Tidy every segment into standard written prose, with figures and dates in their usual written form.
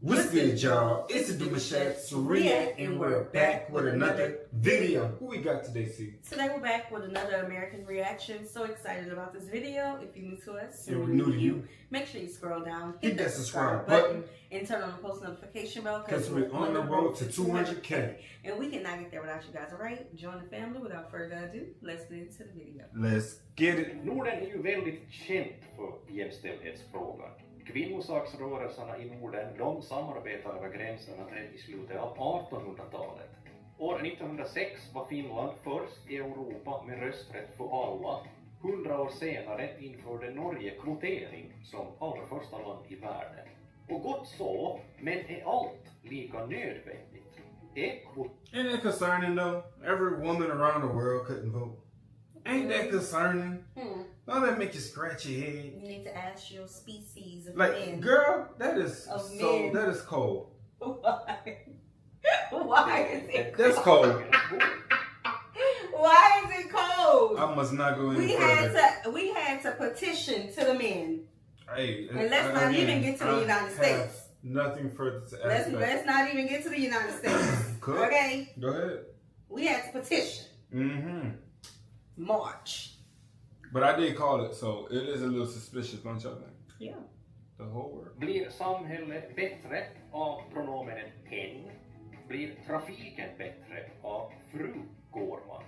What's good, y'all? It's the Demouchets React, and we're back with another video. Who we got today, C? Today we're back with another American reaction. So excited about this video. If you're new to us and we're new to you, make sure you scroll down, hit that subscribe button, and turn on the post notification bell because we're on the road to 200K. And we cannot get there without you guys, alright? Join the family. Without further ado, let's get into the video. Let's get it. Norden är ju väldigt känt för jämställdhetsfrågan. Kvinnosaksrörelserna i Norden, de samarbetar över gränserna redan i slutet av 1800-talet. År 1906 var Finland först i Europa med rösträtt för alla. 100 år senare införde Norge kvotering som allra första land i världen. Och gott så, men är allt lika nödvändigt? Ain't that concerning though? Every woman around the world couldn't vote. Ain't that concerning? Don't that make you scratch your head? You need to ask your species of like, men. girl, that is of so men. that is cold. Why? Why is it That's cold. Why is it cold? I must not go any further. We had to petition to the men. Hey, and let's not even get to the United States. Nothing further to add. Let's not even get to the United States. Cool. Okay? Go ahead. We had to petition. March. But I did call it, so it is a little suspicious, don't y'all think? Yeah. The whole world. Blir samhället bättre av pronomenet hen? Blir trafiken bättre av fru Gårman?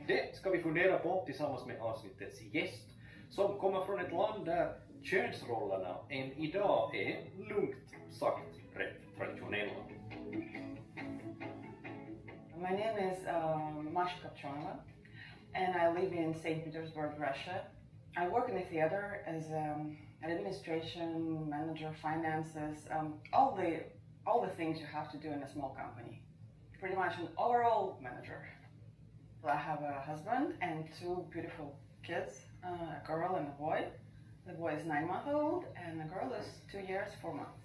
Det ska vi fundera på tillsammans med avsnittets gäst som kommer från ett land där könsrollerna än idag är lugnt sagt rätt traditionella. My name is Mashka Chorma, and I live in St. Petersburg, Russia. I work in the theater as an administration manager, finances, all the things you have to do in a small company. Pretty much an overall manager. So I have a husband and two beautiful kids, a girl and a boy. The boy is 9 months old, and the girl is 2 years, 4 months.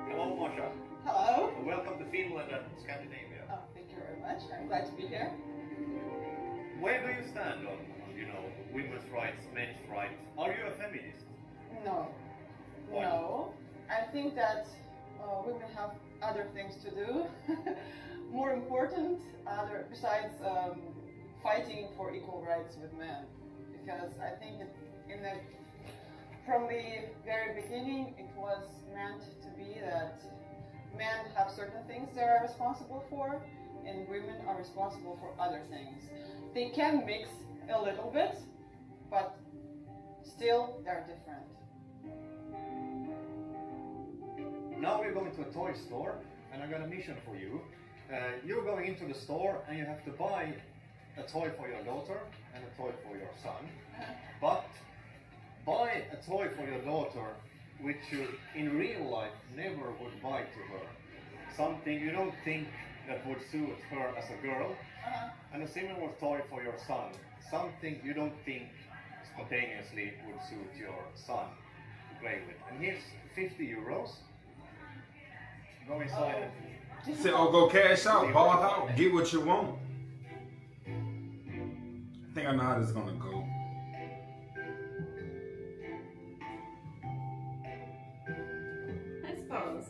Hello Masha. Hello. Welcome to Finland and Scandinavia. Oh, thank you very much. I'm glad to be here. Where do you stand on women's rights, men's rights? Are you a feminist? No. Why? No. I think that women have other things to do, more important, besides fighting for equal rights with men. Because I think from the very beginning, it was meant to be that men have certain things they are responsible for, and women are responsible for other things. They can mix a little bit, but still they're different. Now we're going to a toy store, and I got a mission for you. You're going into the store and you have to buy a toy for your daughter and a toy for your son. But buy a toy for your daughter which you in real life never would buy to her. Something you don't think that would suit her as a girl. And a similar toy for your son. Something you don't think spontaneously would suit your son to play with. And here's 50 euros. Go inside and Say, go cash out, ball out, get what you want. I think I know how this is gonna go. I suppose.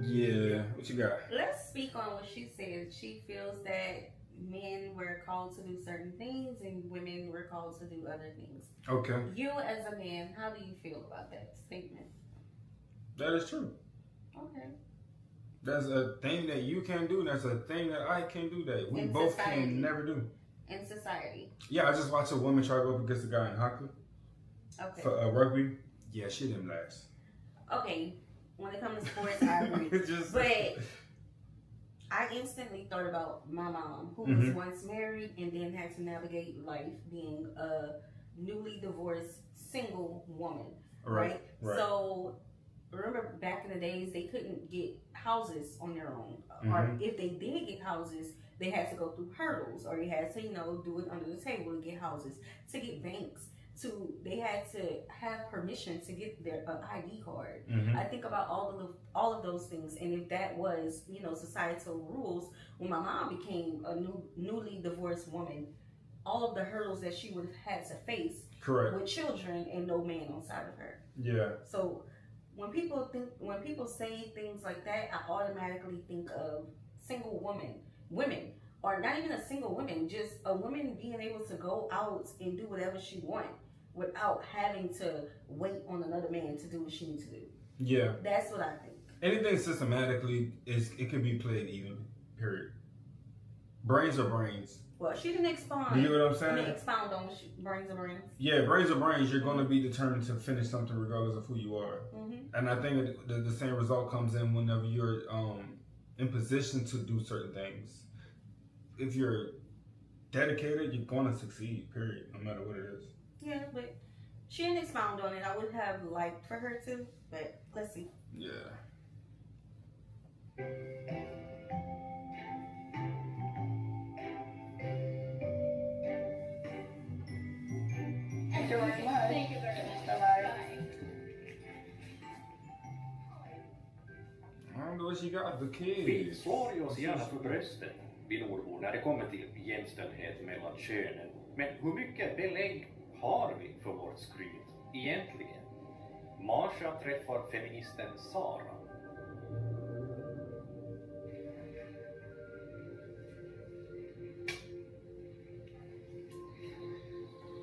Yeah, what you got? Let's speak on what she said. She feels that men were called to do certain things and women were called to do other things. Okay. You as a man, how do you feel about that statement? That is true. Okay. There's a thing that you can do, and there's a thing that I can do that we In both society. can never do. In society. Yeah, I just watched a woman try to go up against a guy in hockey Okay. for rugby. Yeah, she didn't last. Okay. When it comes to sports, I agree. But I instantly thought about my mom, who was once married and then had to navigate life being a newly divorced single woman. Right? So remember back in the days, they couldn't get houses on their own. Or if they did get houses, they had to go through hurdles, or they had to, do it under the table to get houses, to get banks. they had to have permission to get their ID card. Mm-hmm. I think about all of those things, and if that was, you know, societal rules, when my mom became a newly divorced woman, all of the hurdles that she would have had to face, correct, with children and no man on side of her. Yeah. So when people say things like that, I automatically think of single women, or not even a single woman, just a woman being able to go out and do whatever she wants without having to wait on another man to do what she needs to do. Yeah. That's what I think. Anything systematically it can be played even. Period. Brains are brains. Well, she didn't expound. You know what I'm saying? Didn't expound on brains are brains. Yeah, brains are brains. You're going to be determined to finish something regardless of who you are. Mm-hmm. And I think the same result comes in whenever you're in position to do certain things. If you're dedicated, you're going to succeed, period, no matter what it is. Yeah, but she didn't expound on it. I would have liked for her to, but let's see. Yeah. Thank you very much. Thank you very much. Bye-bye. I don't know what she got, the Vi kids. slår oss gärna på brösten, vi nordbor, när det kommer till jämställdhet mellan könen. Men hur mycket belägg har vi för vårt skryt egentligen? Marsha träffar feministen Sara.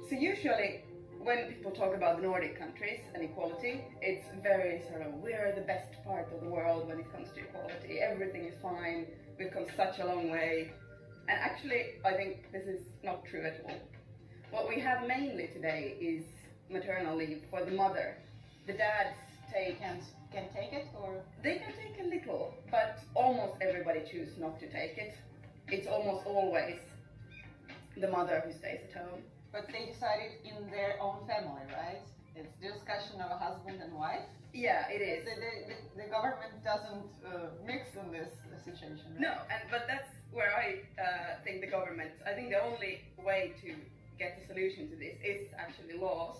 So usually when people talk about the Nordic countries and equality, it's very sort of, we're the best part of the world when it comes to equality. Everything is fine. We've come such a long way. And actually, I think this is not true at all. What we have mainly today is maternal leave for the mother. The dads Can take it, or they can take a little, but almost everybody chooses not to take it. It's almost always the mother who stays at home. but they decided in their own family, right? It's discussion of a husband and wife. Yeah, it is. The government doesn't mix in this situation. Right? No, but that's where I think the government, I think the only way to get a solution to this is actually laws.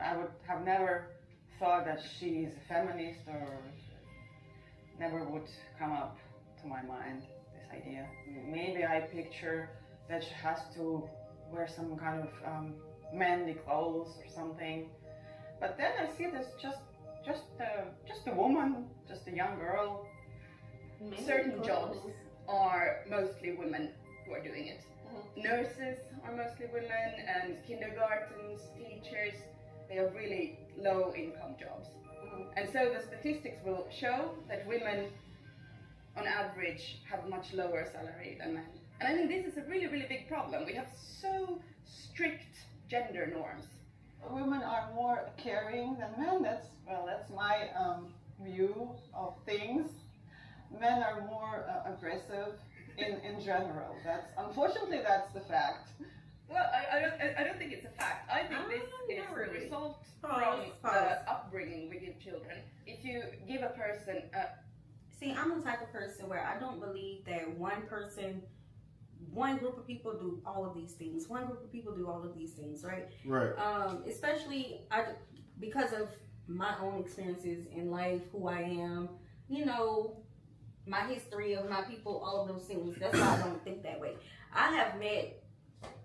I would have never thought that she's a feminist, or never would come up to my mind, this idea. Maybe I picture that she has to wear some kind of manly clothes or something. But then I see it as just a woman, just a young girl. Certain jobs are mostly women who are doing it. Nurses are mostly women, and kindergartens, teachers, they are really low income jobs. And so the statistics will show that women on average have a much lower salary than men. And I think this is a really, really big problem. We have so strict gender norms. Women are more caring than men. That's my view of things. Men are more aggressive in general. Unfortunately that's the fact. Well, I don't think it's a fact. I think this is the result from the upbringing we give children. If you give a person See, I'm the type of person where I don't believe that one group of people do all of these things. One group of people do all of these things, right? Right. Especially because of my own experiences in life, who I am, you know, my history of my people, all of those things. That's why I don't think that way. I have met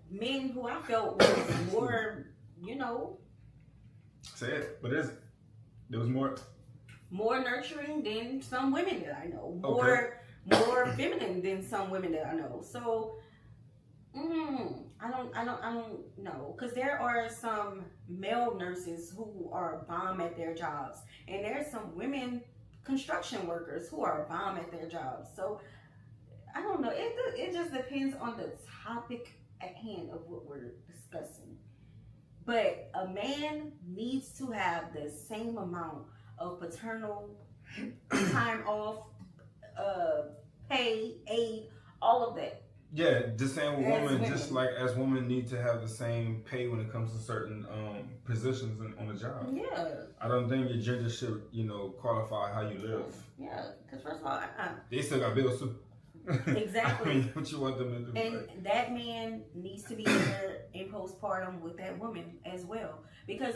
men who I felt was more, you know. Say it. What is it? There was more. More nurturing than some women that I know. Okay. More feminine than some women that I know. So, I don't know, because there are some male nurses who are bomb at their jobs, and there's some women construction workers who are bomb at their jobs. So, I don't know. It just depends on the topic at hand of what we're discussing. But a man needs to have the same amount of paternal time off, pay, aid, all of that. Yeah, the same with women, just like as women need to have the same pay when it comes to certain positions on the job. Yeah. I don't think your gender should, qualify how you live. Yeah, because first of all, They still got bills too. Exactly. I mean, what you want them to do? And that man needs to be there in postpartum with that woman as well. Because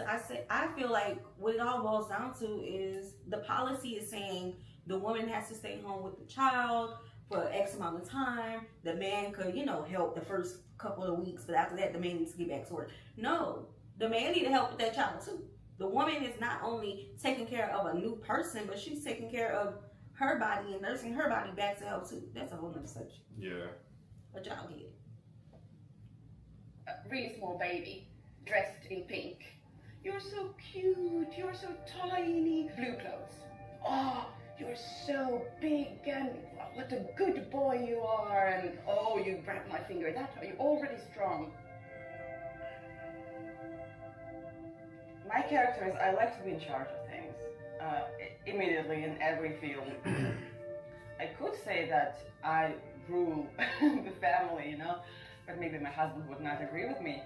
I feel like what it all boils down to is the policy is saying the woman has to stay home with the child for X amount of time. The man could, help the first couple of weeks, but after that, the man needs to get back to work. No, the man needs to help with that child too. The woman is not only taking care of a new person, but she's taking care of her body and nursing her body back to health too. That's a whole nother subject. Yeah. A child kid. A really small baby, dressed in pink. You're so cute, you're so tiny. Blue clothes. Oh, you're so big and what a good boy you are. And oh, you grabbed my finger. Are you already strong? My character is I like to be in charge of things. Immediately in every field. I could say that I rule the family, but maybe my husband would not agree with me.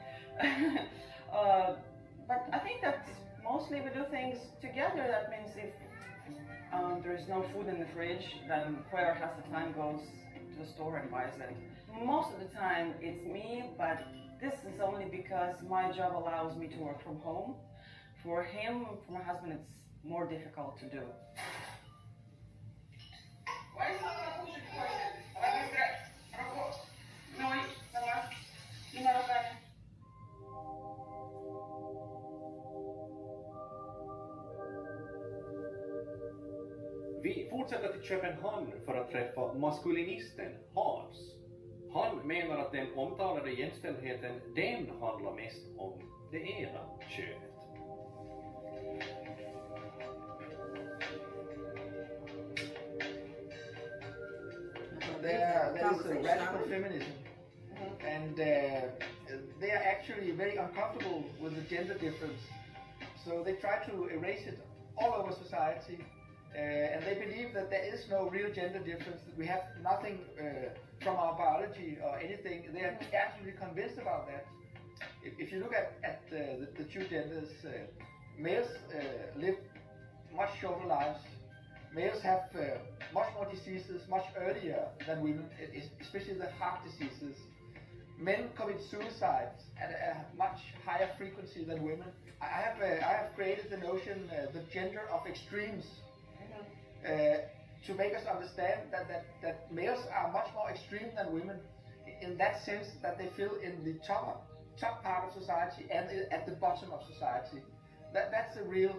But I think that mostly we do things together. That means if there is no food in the fridge, then whoever has the time goes to the store and buys it. Most of the time it's me, but this is only because my job allows me to work from home. For him, for my husband, it's more difficult to do. Vi fortsätter till Köpenhamn för att träffa maskulinisten Hans. Han menar att den omtalade jämställdheten, den handlar mest om det ena könet. There is a radical feminism, and they are actually very uncomfortable with the gender difference. So they try to erase it all over society, and they believe that there is no real gender difference, that we have nothing from our biology or anything. They are absolutely convinced about that. If you look at the two genders, males live much shorter lives. Males have much more diseases much earlier than women, especially the heart diseases. Men commit suicide at a much higher frequency than women. I have created the notion, the gender of extremes, to make us understand that males are much more extreme than women, in that sense that they feel in the top part of society and at the bottom of society. That's a real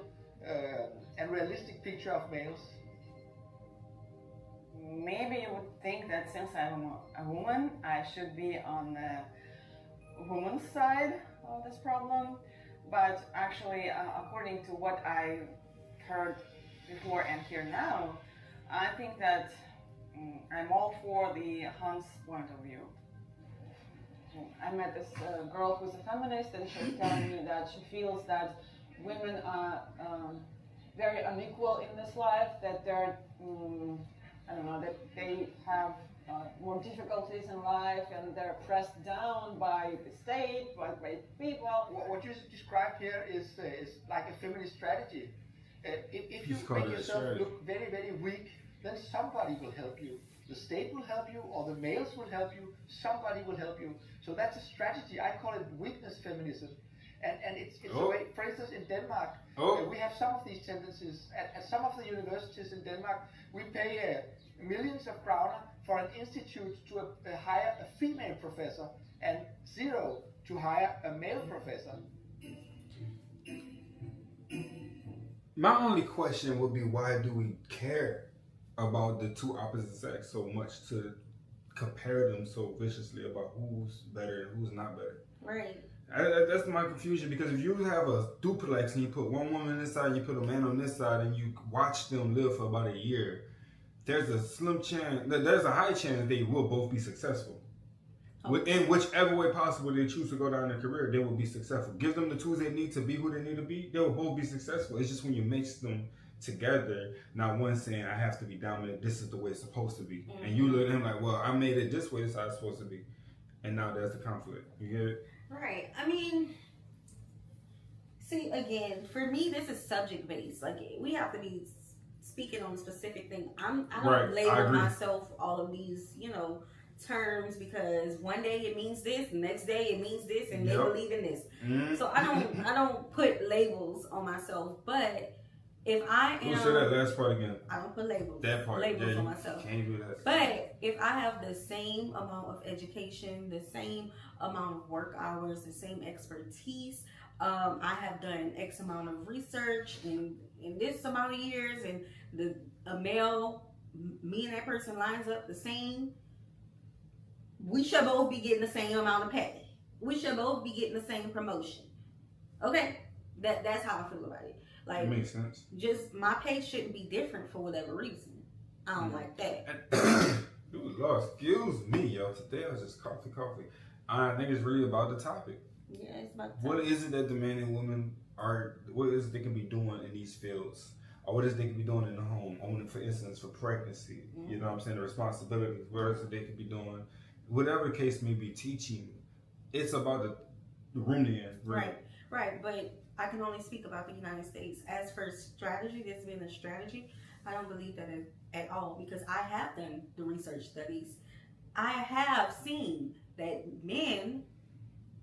and realistic picture of males. Maybe you would think that since I'm a woman, I should be on the woman's side of this problem. But actually, according to what I heard before and hear now, I think that I'm all for the Hans point of view. I met this girl who's a feminist, and she was telling me that she feels that women are very unequal in this life, that they're that they have more difficulties in life, and they're pressed down by the state, by people. What you described here is like a feminist strategy. If you make yourself look very, very weak, then somebody will help you. The state will help you, or the males will help you. Somebody will help you. So that's a strategy. I call it weakness feminism. And it's a way, for instance, in Denmark, we have some of these tendencies. At some of the universities in Denmark, we pay millions of kroner for an institute to hire a female professor and zero to hire a male professor. My only question would be, why do we care about the two opposite sex so much to compare them so viciously about who's better and who's not better? Right. That's my confusion, because if you have a duplex and you put one woman on this side and you put a man on this side and you watch them live for about a year, there's a slim chance, there's a high chance they will both be successful. In whichever way possible they choose to go down their career, they will be successful. Give them the tools they need to be who they need to be, they will both be successful. It's just when you mix them together, not one saying, I have to be dominant, this is the way it's supposed to be. Mm-hmm. And you look at him like, well, I made it this way, this is how it's supposed to be. And now there's the conflict. You get it? Right. I mean, see, again, for me, this is subject based. Like, we have to be speaking on a specific thing. I don't I label agree. myself all of these, terms, because one day it means this, the next day it means this, and they believe in this. So I don't put labels on myself. But if I am, say that last part again. I don't put labels. That part, labels on myself. Can't do that. But if I have the same amount of education, the same amount of work hours, the same expertise, I have done X amount of research in this amount of years, and a male, me and that person lines up the same, we should both be getting the same amount of pay. We should both be getting the same promotion. Okay? That's how I feel about it. Like, That makes sense. Just my pay shouldn't be different for whatever reason. I don't like that. It was lost. Excuse me, yo. Today I was just coffee. I think it's really about the topic. Yeah, it's about What is it that the men and women what is it they can be doing in these fields? Or what is it they can be doing in the home? For instance, for pregnancy, you know what I'm saying, the responsibilities, what is it they could be doing? Whatever the case may be, teaching. It's about the room they're in. Really. Right. But I can only speak about the United States. As for strategy, there's been a strategy. I don't believe that at all, because I have done the research studies. I have seen that men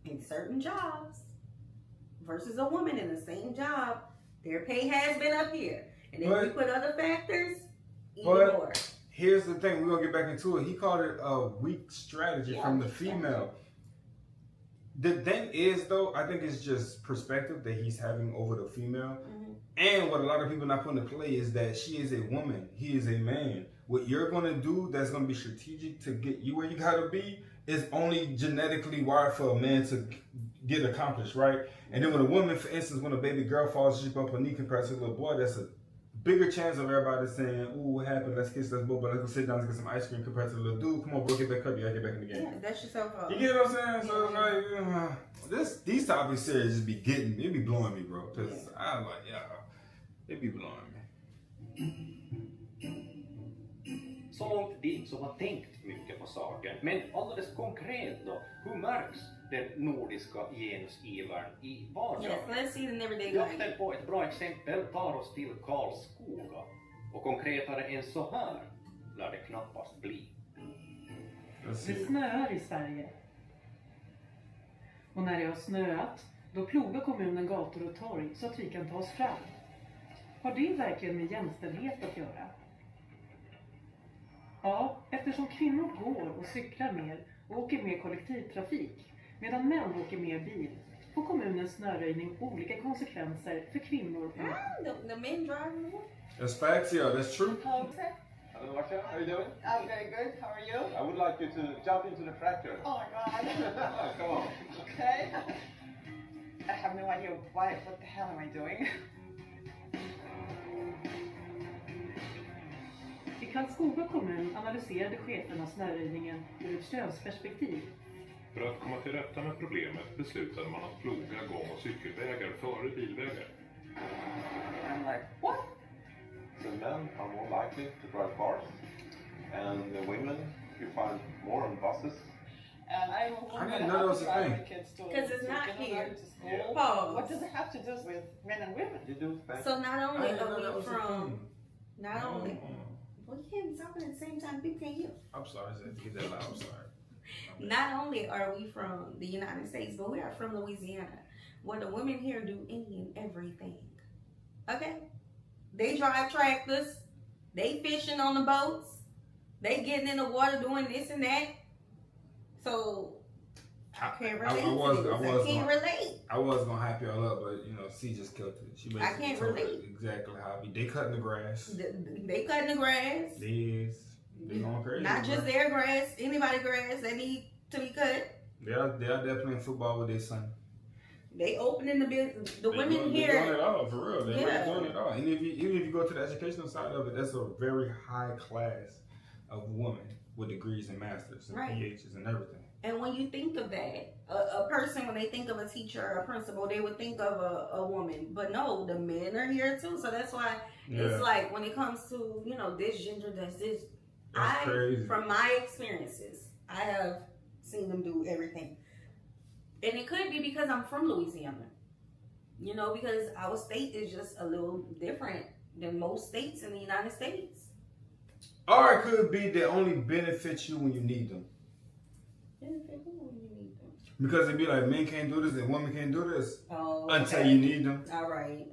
in certain jobs versus a woman in the same job, their pay has been up here. And if we put other factors, even more. Here's the thing, we're going to get back into it. He called it a weak strategy from the female. The thing is, though, I think it's just perspective that he's having over the female. And what a lot of people not putting into play is that she is a woman, he is a man. What you're going to do that's going to be strategic to get you where you got to be is only genetically wired for a man to get accomplished, right? And then when a woman, for instance, when a baby girl falls asleep up her knee compared to a little boy, that's a bigger chance of everybody saying, ooh, what happened? Let's kiss, let's go, but let's go sit down and get some ice cream compared to the little dude. Come on, bro, get back up. You gotta get back in the game. Yeah, that's yourself up. You get what I'm saying? So it's like, these topics here just be getting me. It be blowing me, bro. Because I'm like, it be blowing me. Så långt dit så har tänkt mycket på saken. Men alldeles konkret då, hur märks den nordiska genusivern i vardagen? Yes, let's see the everyday life. Jakten på ett bra exempel tar oss till Karlskoga. Och konkretare än så här lär det knappast bli. Det snöar i Sverige. Och när det har snöat, då plogar kommunen gator och torg så att vi kan ta oss fram. Har det verkligen med jämställdhet att göra? Ja, eftersom kvinnor går och cyklar mer och åker mer kollektivtrafik, medan män åker mer bil, får kommunens snöröjning olika konsekvenser för kvinnor och män. The men drive more. That's facts, yeah, that's true. Hello, Marcia. How are you doing? I'm very good. How are you? I would like you to jump into the tractor. Oh my god. Come on. Okay. I have no idea what the hell am I doing? I Karlskoga kommun analyserade cheferna snöröjningen ur ett könsperspektiv. För att komma till rätta med problemet beslutade man att ploga gång- och cykelvägar före bilvägar. I'm like, what? The men are more likely to drive cars, and the women you find more on buses. And I'm a woman. I didn't know that was a thing. Because it's not here. Yeah. Pause. What does it have to do with men and women? You do things. So not only I didn't know are that we was a from, thing. not only, well, you can't be talking at the same time, people can't hear. I'm sorry, I had to get that loud. I'm sorry. Not only are we from the United States, but we are from Louisiana, where the women here do any and everything. Okay? They drive tractors, they fishing on the boats, they getting in the water doing this and that. So I can't relate. I can't relate. I was gonna hype y'all up, but C just killed it. She I can't told relate. exactly how I be. They cutting the grass. They cutting the grass. They going crazy. Not just their grass, anybody's grass that need to be cut. They out there playing football with their son. They opening the business. The women here. They're doing it all, for real. They're Yeah. really doing it all. And even if you go to the educational side of it, that's a very high class of women with degrees and masters and Right. PhDs and everything. And when you think of that, a person, when they think of a teacher or a principal, they would think of a woman. But no, the men are here too. So that's why it's like when it comes to, this gender, that's this. That's crazy. From my experiences, I have seen them do everything. And it could be because I'm from Louisiana. Because our state is just a little different than most states in the United States. Or it could be they only benefit you when you need them. Benefit who when you need them? Because it'd be like men can't do this and women can't do this until okay. you need them. All right.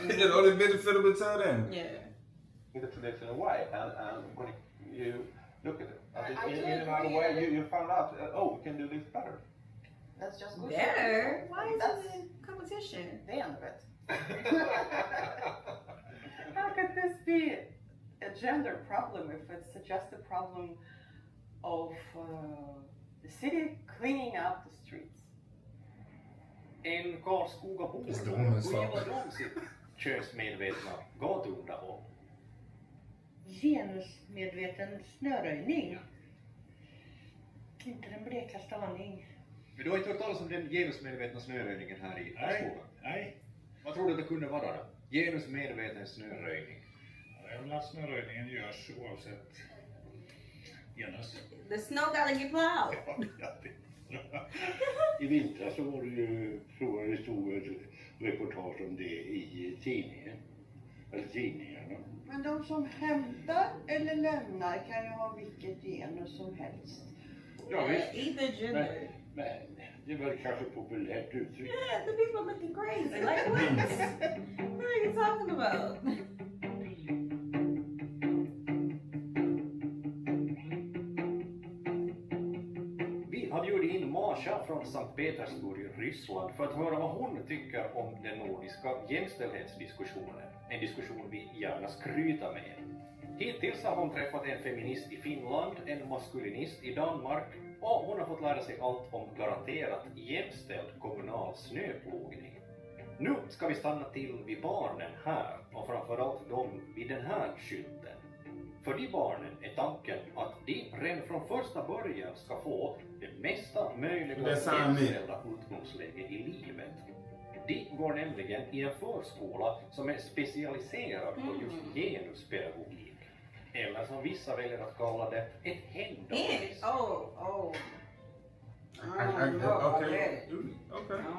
It only benefit them until then. Yeah. In the traditional way, and when you look at it, in another way, you found out, we can do this better. That's just good. Better? Why is it competition? The end of it. How could this be a gender problem if it's just a problem of the city cleaning up the streets? En Karlskogabo, It's the woman's hur fault. gillar de sitt könsmedvetna gatuunderhåll? Genusmedveten snöröjning. Inte den blekaste aning. Men du har inte hört talas om den genusmedvetna snöröjningen här i Karlskoga? Nej. Vad tror du det kunde vara då? Genusmedveten snöröjning. Det är väl att snöröjningen görs oavsett genus. The snow gotta get plowed. I vintras så var det ju stor reportage om det i tidningen. Eller tidningarna. Men de som hämtar eller lämnar kan ju ha vilket genus som helst. Ja, visst. Either gender. Men det var kanske populärt uttryck. Yeah, the people looking crazy. Like what are you talking about? Vi har bjudit in Masha från Sankt Petersburg i Ryssland för att höra vad hon tycker om den nordiska jämställdhetsdiskussionen. En diskussion vi gärna skryter med. Hittills har hon träffat en feminist i Finland, en maskulinist i Danmark och hon har fått lära sig allt om garanterat jämställd kommunal snöplogning. Nu ska vi stanna till vid barnen här och framförallt de vid den här skylten. För de barnen är tanken att de redan från första början ska få det mesta möjliga jämställda utgångsläge i livet. De går nämligen i en förskola som är specialiserad på just genuspedagogik. Eller som vissa väljer att kalla det ett hemdagis. Okay. I don't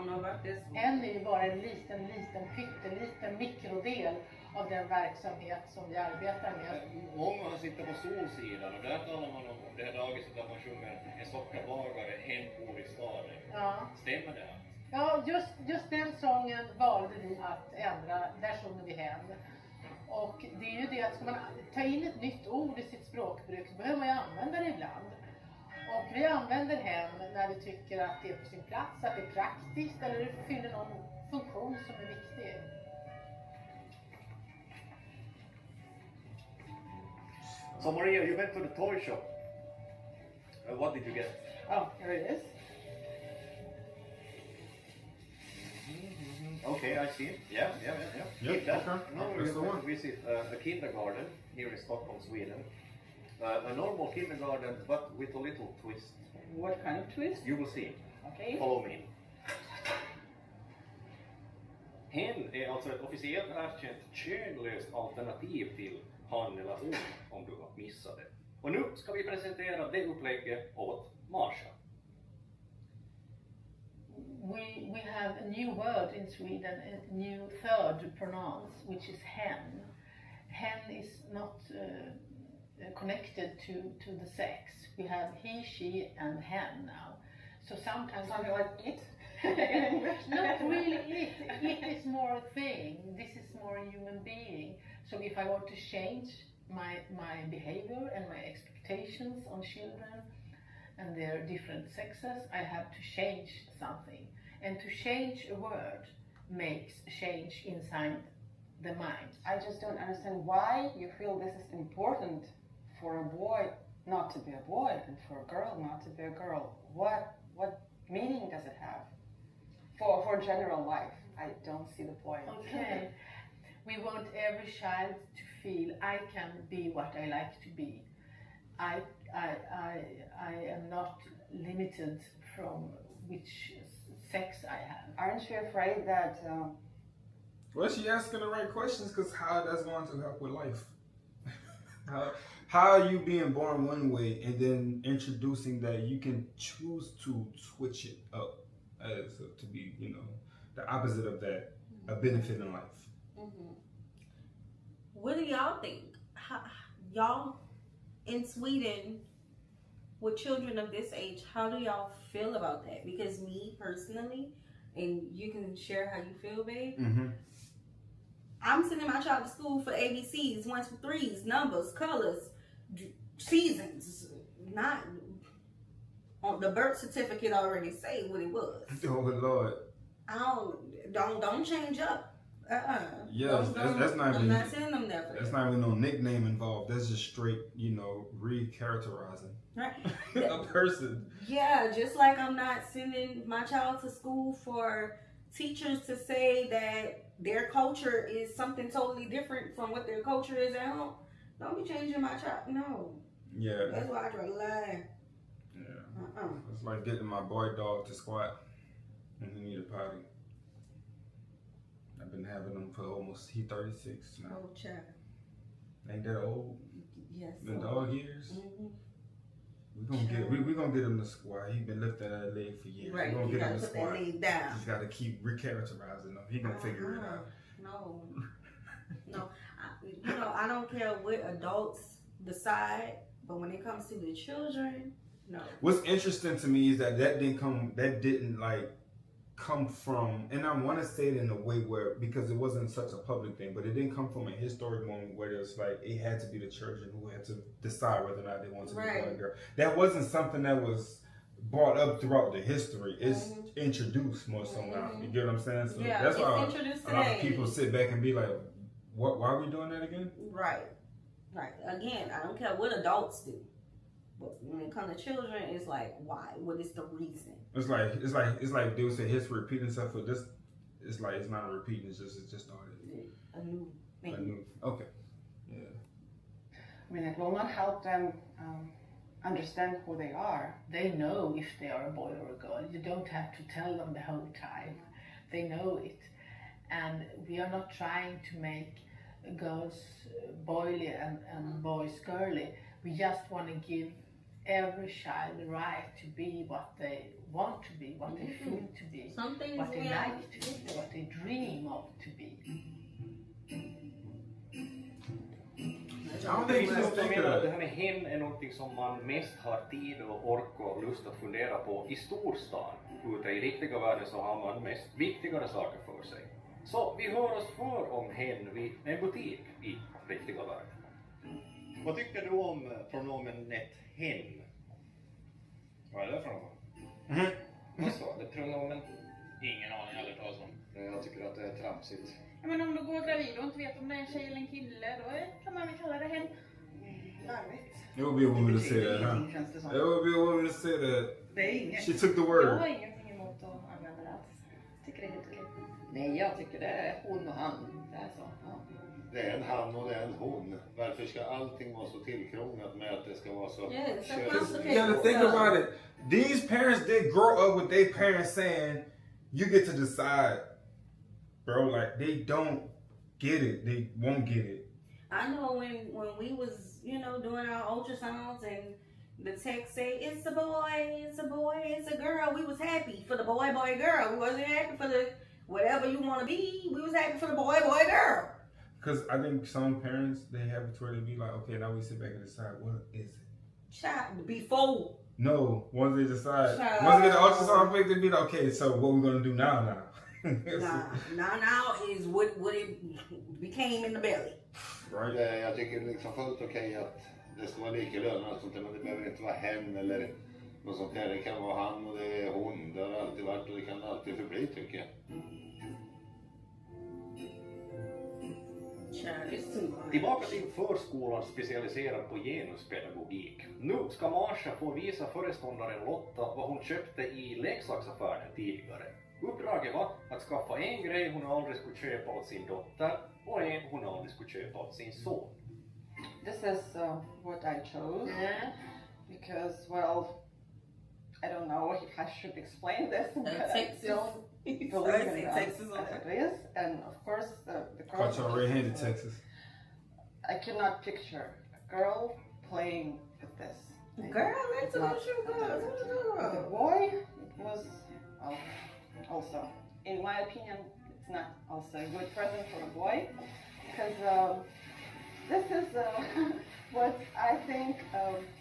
know about this. En är ju bara en liten pytteliten mikrodel av den verksamhet som vi arbetar med. Många sitter på Solsidan och där talar man om det här dagiset där man sjunger en sockerbagare, en bor i staden. Ja. Stämmer det? Ja, just den sången valde vi att ändra. Där sjunger vi hem. Och det är ju det att ska man ta in ett nytt ord i sitt språkbruk så behöver man ju använda det ibland. Och vi använder hem när vi tycker att det är på sin plats, att det är praktiskt eller det fyller någon funktion som är viktig. So Maria, you went to the toy shop. What did you get? Oh, here it is. Okay, I see. Yeah. Yep, That, okay. now That's the we're going one. to visit a kindergarten here in Stockholm, Sweden. A normal kindergarten, but with a little twist. What kind of twist? You will see. Okay. Follow me. Hen är alltså ett officiellt erkänt könlöst alternativ till han eller hon om du har missat det. Och nu ska vi presentera det upplägget åt Masha. We have a new word in Sweden, a new third to pronounce, which is hen. Hen is not connected to the sex. We have he, she and hen now. So sometimes... Something like it? Not really it. It is more a thing. This is more a human being. So if I want to change my behavior and my expectations on children and their different sexes, I have to change something. And to change a word makes a change inside the mind. I just don't understand why you feel this is important for a boy not to be a boy and for a girl not to be a girl. What meaning does it have for general life? I don't see the point. Okay. We want every child to feel I can be what I like to be. I am not limited from which sex I have. Aren't you afraid that... Well, she asking the right questions because how that's going to help with life. How are you being born one way and then introducing that you can choose to switch it up as to be, the opposite of that, a benefit in life. What do y'all think? Y'all in Sweden with children of this age, how do y'all feel about that? Because me personally, and you can share how you feel, babe. Mm-hmm. I'm sending my child to school for ABCs, 1, 2, 3s, numbers, colors, seasons. Not on the birth certificate already say what it was. Oh Lord. Don't change up. Yes, that's not I'm even. not sending them there for That's that. not even no nickname involved. That's just straight, re-characterizing Right. a person. Yeah, just like I'm not sending my child to school for teachers to say that their culture is something totally different from what their culture is at home. Don't be changing my child. No. Yeah. That's why I draw the line. Yeah. It's like getting my boy dog to squat when he need a potty. I've been having him for he 36 now. Oh, child. Ain't that old? Yes. The dog years. Mm-hmm. We gonna get him to squat. He been lifting that leg for years. Right. We gonna You get him gotta to put that squat. leg down. Just gotta keep recharacterizing him. He gonna figure it out. No. I don't care what adults decide, but when it comes to the children, no. What's interesting to me is that didn't come from, and I want to say it in a way where, because it wasn't such a public thing, but it didn't come from a historic moment where it's like it had to be the children who had to decide whether or not they wanted to be a boy or girl. That wasn't something that was brought up throughout the history. It's introduced more so now. You get what I'm saying? So Yeah, that's it's why introduced a lot of today. people sit back and be like, why are we doing that again? Right. Again, I don't care what adults do. But when it comes to children, it's like, why? What is the reason? It's like they would say history repeating itself, but this, it's like it's not a repeat. It just started. A new thing. Okay. Yeah. I mean, it will not help them understand who they are. They know if they are a boy or a girl. You don't have to tell them the whole time. They know it. And we are not trying to make girls boily and boys girly. We just want to give every child the right to be what they want to be, what they feel to be, what they like to be, what they dream of to be. Jag menar att det här med hem är någonting som man mest har tid och ork och lust att fundera på i storstan. Ute i riktiga världen så har man mest viktigare saker för sig. Så vi hör oss för om hen vid en butik i riktiga världen. Vad tycker du om pronomenet hen? Vad är det för något? Vad sa du? Pronomen? Ingen aning, aldrig talas om. Jag tycker att det är tramsigt. Men om du går gravid och inte vet om det är en tjej eller en kille, då kan man väl kalla det hen. Larvigt. It would be a woman to say that, huh? It would be a woman to say that. Det är inget. She took the Jag word. har ingenting emot att använda det alls. Tycker det är helt okej. Nej, jag tycker det är hon och han. Det är så. Ja. Det är en han och det är en hon. Varför ska allting vara så tillkrånglat med att det ska vara så... You gotta think about it. These parents did grow up with their parents saying, you get to decide. Bro, like, they don't get it. They won't get it. I know when we was, doing our ultrasounds and the text say, it's a boy, it's a boy, it's a girl. We was happy for the boy, boy, girl. We wasn't happy for the whatever you want to be. We was happy for the boy, boy, girl. Because I think some parents, they have it where they be like, okay, now we sit back and decide, what is it? Child, before. No, once they decide, Child. once they get the ultrasound pic, they be like, okay, so what we gonna do now? Now is what it became in the belly. Right. Jag tycker det är liksom fullt okej att det ska vara lika lön och sånt där, men det behöver inte vara hen eller något sånt där. Det kan vara han och det är hon. Det har alltid varit och det kan alltid förbli, tycker jag. Tillbaka till förskolan specialiserad på genuspedagogik. Nu ska Marsha få visa föreståndaren Lotta vad hon köpte i leksaksaffären tidigare. Uppdraget var att skaffa en grej hon aldrig skulle köpa åt sin dotter och en hon aldrig skulle köpa åt sin son. This is what I chose. Because, well, I don't know if I should explain this, but I still believe in Texas as it is. And of course, the Caught y'all red-handed, Texas. I cannot picture a girl playing with this. Girl, that's what you got. With a boy, it was, well, also, in my opinion, it's not also a good present for a boy. Because This is what I think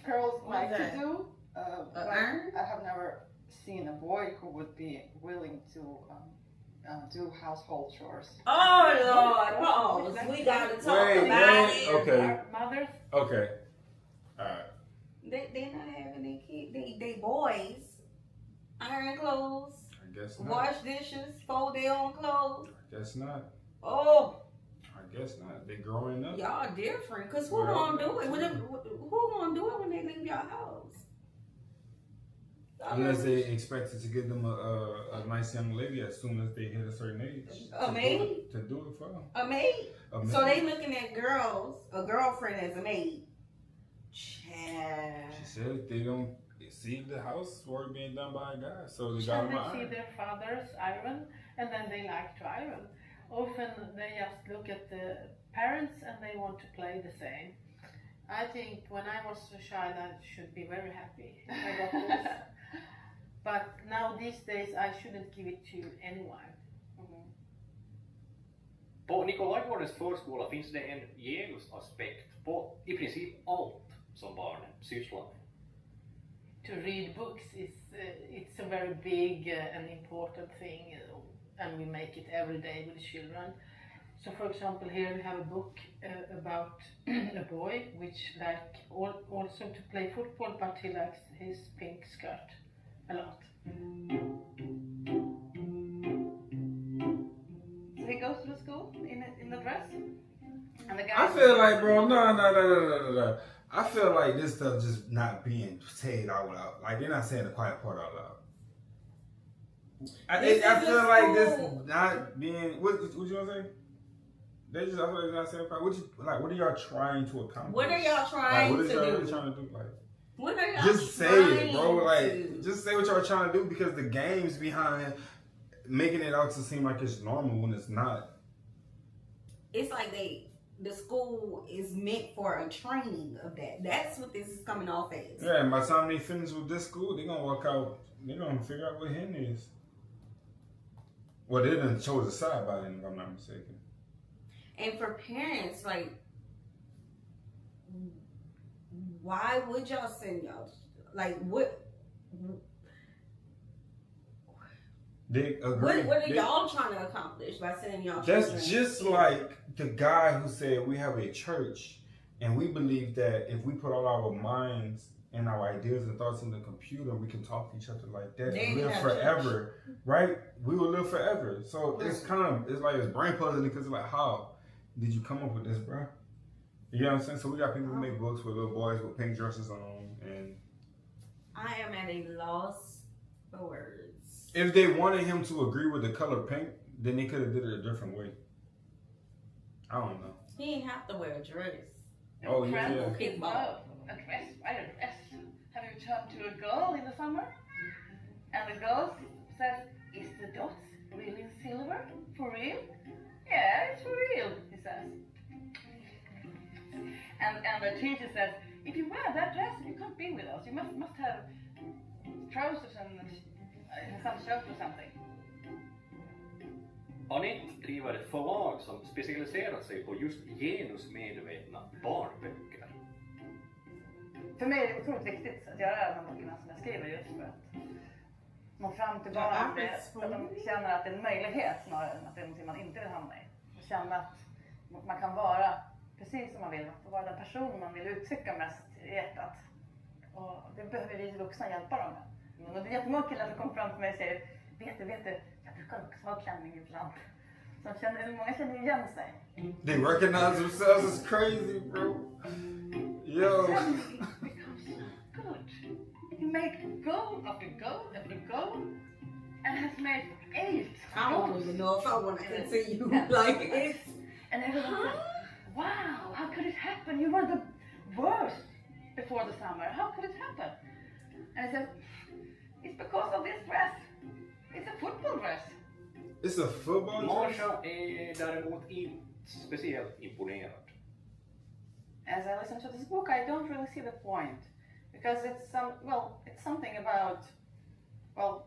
girls like to do. But I have never seen a boy who would be willing to do household chores. Oh Lord, we gotta talk about it. Okay. Mothers. Okay. Alright. They're not having their kids. They boys. Iron clothes. I guess not. Wash dishes. Fold their own clothes. I guess not. Oh. I guess not. They growing up. Y'all different. Cause who gonna do it? Who gonna do it when they leave your house? Unless they expected to give them a nice young lady as soon as they hit a certain age. A maid? To do it for them. A maid? So they looking at girls, a girlfriend as a maid. She said they don't see the housework being done by a guy, so they got And them they see iron. their fathers iron, and then they like to iron. Often they just look at the parents and they want to play the same. I think when I was a child I should be very happy I got this. But now these days I shouldn't give it to anyone. På Nikolajgårdens förskola finns det en genusaspekt på i princip allt som barnen sysslar med. To read books is it's a very big and important thing, and we make it every day with children. So, for example, here we have a book about a boy which like also to play football, but he likes his pink skirt a lot. So he goes to the school in the dress, and the guy. I feel like, bro, no. I feel like this stuff just not being said out loud. Like they're not saying the quiet part out loud. I feel like this not being. What you gonna say? I feel like they're not saying the quiet. What are y'all trying to accomplish? What are y'all trying what to y'all do? really trying to do? Like, what are y'all just say it, bro. Like, to? just say what y'all trying to do because the game's behind making it out to seem like it's normal when it's not. It's like the school is meant for a training of that. That's what this is coming off as. Yeah, and by the time they finish with this school, they're gonna walk out, they're gonna figure out what hen is. Well, they done chose a side by then, if I'm not mistaken. And for parents, like, why would y'all send y'all? Like, what? They agree. What are y'all trying to accomplish by sending y'all That's children? just like the guy who said we have a church and we believe that if we put all our minds and our ideas and thoughts in the computer, we can talk to each other like that and live forever, right? We will live forever. So it's like it's brain puzzling because it's like, how did you come up with this, bro? You know what I'm saying? So we got people who make books with little boys with pink dresses on, and I am at a loss for words. if they wanted him to agree with the color pink, then they could have did it a different way. I don't know. He didn't have to wear a dress. Oh, yeah. Kick ball. A dress, right? A dress. Have you talked to a girl in the summer? And the girl says, "Is the dots really silver? For real?" "Yeah, it's for real," he says. And the teacher says, "If you wear that dress, you can't be with us. You must have trousers and some shirt or something." Anette driver ett förlag som specialiserat sig på just genusmedvetna barnböcker. För mig är det otroligt viktigt att göra de här böckerna som jag skriver just för att nå fram till barnen. Så att de känner att det är en möjlighet snarare än att det är någonting man inte vill hamna i. Och känna att man kan vara precis som man vill och vara den person man vill uttrycka mest i hjärtat. Och det behöver vi vuxna hjälpa dem med. Och det är jättemånga killar som kommer fram till mig och säger, vet du, jag brukar också ha klänning ibland. Så många känner igen sig. They recognize themselves as crazy, bro. Yo. Good. You make goal after goal after goal and has made 8. I don't even know if I want to continue like this. And everyone says, "Wow, how could it happen? You were the worst before the summer. How could it happen?" And I said, "It's because of this dress. It's a football dress." It's a football dress? Marsha är däremot inte speciellt imponerad. As I listen to this book, I don't really see the point. Because it's something about,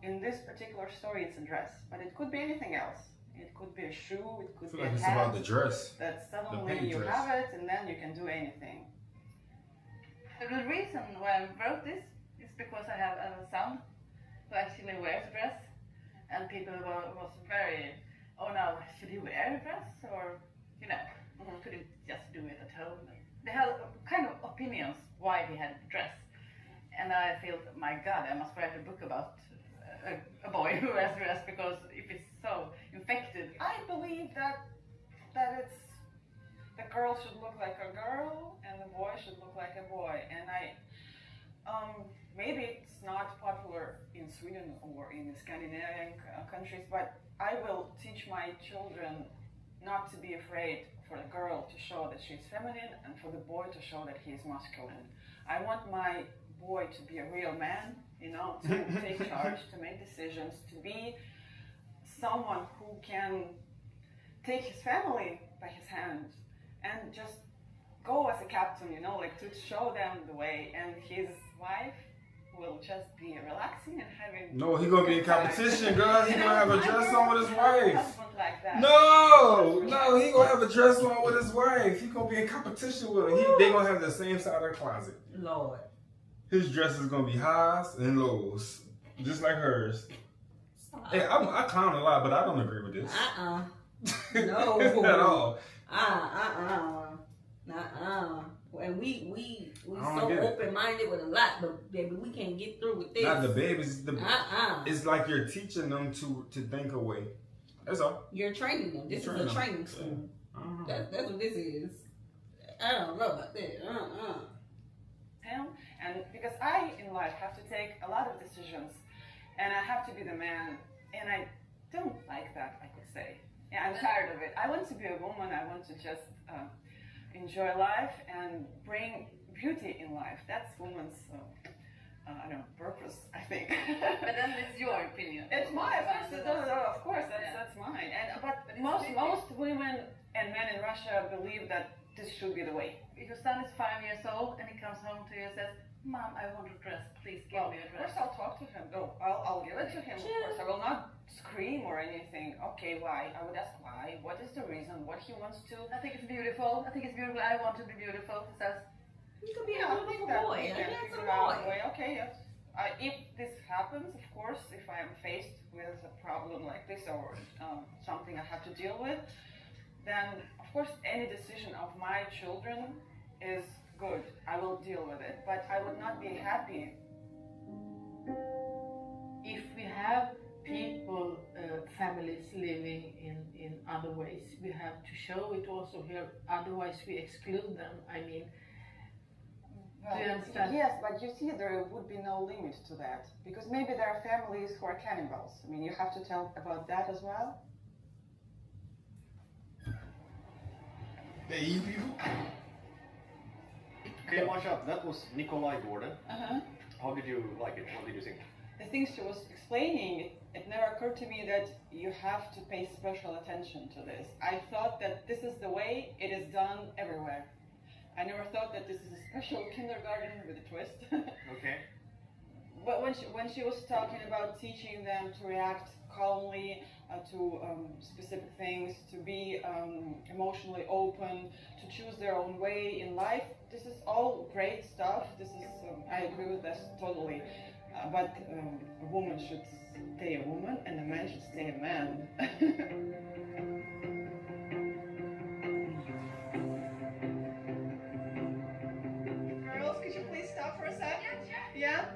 in this particular story it's a dress, but it could be anything else. It could be a shoe, it could I feel be like a it's hat. about the dress. That The suddenly pink you dress. have it and then you can do anything. The reason why I wrote this is because I have a son who actually wears a dress, and people was very, oh no, should he wear a dress, or could he just do it at home? They had kind of opinions why he had a dress, and I feel, my God, I must write a book about a boy who wears a dress, because if it's so infected. I believe that it's the girl should look like a girl and the boy should look like a boy. And maybe it's not popular in Sweden or in the Scandinavian countries, but I will teach my children not to be afraid for the girl to show that she's feminine and for the boy to show that he's masculine. I want my boy to be a real man, to take charge, to make decisions, to be someone who can take his family by his hand and just go as a captain, to show them the way, and his wife will just be relaxing and having... No, he gonna be in competition, girl. He gonna have a dress on with his wife. Like that. No, he gonna have a dress on with his wife. He gonna be in competition with her. They gonna have the same side of the closet. Lord. His dress is gonna be highs and lows, just like hers. Hey, I clown a lot, but I don't agree with this. No. At all. And we so open-minded with a lot, but baby, we can't get through with this. Not the babies. It's like you're teaching them to think away. That's all. You're training them. This is a training school. Yeah. That's what this is. I don't know about that. And because I, in life, have to take a lot of decisions, and I have to be the man, and I don't like that, I could say. Yeah, I'm tired of it. I want to be a woman. I want to just enjoy life and bring beauty in life. That's woman's, purpose, I think. But then it's your opinion. It's my opinion. Of course, that's mine. But most women and men in Russia believe that this should be the way. If your son is 5 years old and he comes home to you and says, Mom, I want a dress, please give me a dress. Of course I'll talk to him. I'll give it to him, of course. I will not scream or anything. Okay, why? I would ask why. What is the reason? What he wants to? I think it's beautiful. I want to be beautiful. He says, you could be a beautiful boy. Okay, yes. If this happens, of course, if I am faced with a problem like this or something I have to deal with, then of course any decision of my children is good. I will deal with it, but I would not be happy. If we have people, families living in other ways, we have to show it also here, otherwise we exclude them. I mean, do you understand? Yes, but you see there would be no limit to that, because maybe there are families who are cannibals. I mean, you have to tell about that as well. They eat people? Okay, Masha, that was Nikolai Gordon. How did you like it? What did you think? The things she was explaining, it never occurred to me that you have to pay special attention to this. I thought that this is the way it is done everywhere. I never thought that this is a special kindergarten with a twist. Okay. But when she was talking about teaching them to react calmly to specific things, to be emotionally open, to choose their own way in life, this is all great stuff. This is I agree with this totally. But a woman should stay a woman, and a man should stay a man. Girls, could you please stop for a second? Yeah?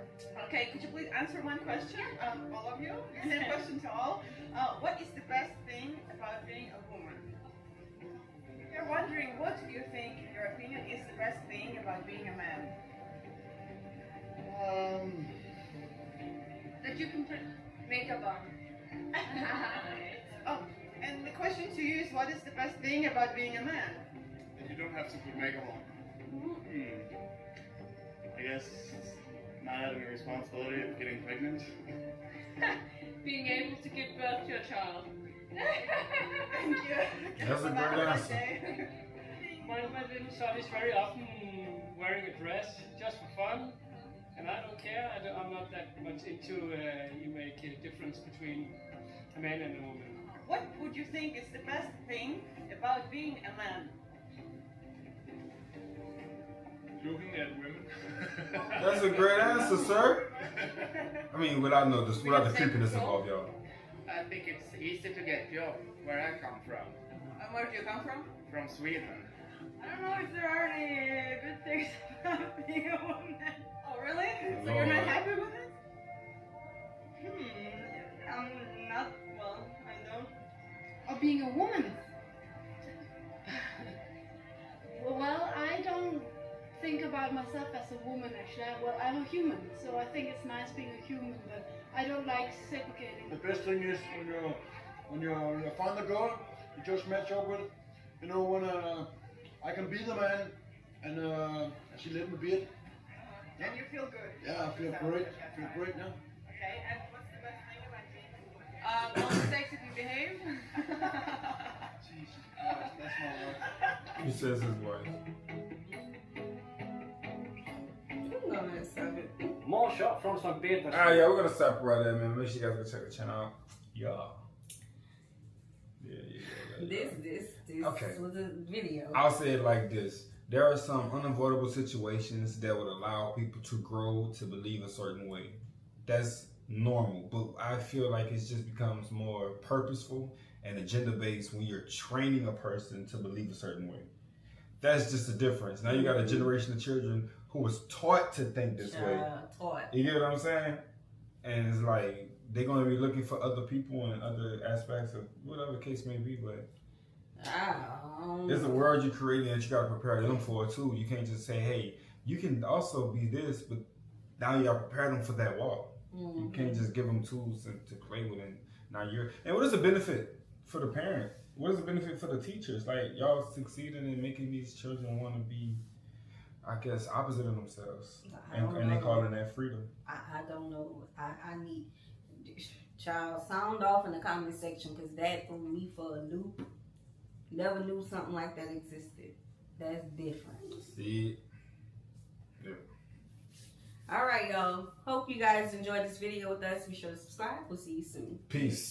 Okay, could you please answer one question, all of you? Same question to all. What is the best thing about being a woman? You're wondering, what do you think, in your opinion, is the best thing about being a man? That you can put makeup on. Oh, and the question to you is, what is the best thing about being a man? That you don't have to put makeup on. I guess not having the responsibility of getting pregnant. Being able to give birth to a child. Thank you. That's a great answer. My little son is very often wearing a dress just for fun, and I don't care. I'm not that much into you make a difference between a man and a woman. what would you think is the best thing about being a man? Looking at women. That's a great answer, sir. I mean, without the creepiness involved, y'all. I think it's easy to get job where I come from. And where do you come from? From Sweden. I don't know if there are any good things about being a woman. Oh, really? So you're not happy with it? I'm not, well, I don't. Of being a woman? Well, I don't think about myself as a woman actually. Well, I'm a human, so I think it's nice being a human, but I don't like segregating. The best thing is when you find a girl you just match up with, you know, when I can be the man and she let me be it. And you feel good? Yeah, I feel great. I feel great now. Okay, and what's the best thing about being? All sex if you behave. Jesus Christ, that's my wife. He says his wife. More shot from St. Petersburg. Yeah, we're gonna stop right there, man. Make sure you guys go check the channel out. Yeah. This Okay. was a video. I'll say it like this. There are some unavoidable situations that would allow people to grow to believe a certain way. That's normal, but I feel like it just becomes more purposeful and agenda-based when you're training a person to believe a certain way. That's just the difference. Now you got a generation of children who was taught to think this way. Taught. You get what I'm saying? And it's like they're going to be looking for other people and other aspects of whatever the case may be, but it's a world you're creating that you got to prepare them for too. You can't just say, hey, you can also be this, but now you got to prepare them for that walk. You can't just give them tools to play with. And now and what is the benefit for the parent? What is the benefit for the teachers? Like, y'all succeeding in making these children want to be, I guess, opposite of themselves. And they call it that freedom. I don't know. I need, child, sound off in the comment section, because that threw me for a loop. Never knew something like that existed. That's different. See? Yeah. All right, y'all. Hope you guys enjoyed this video with us. Be sure to subscribe. We'll see you soon. Peace.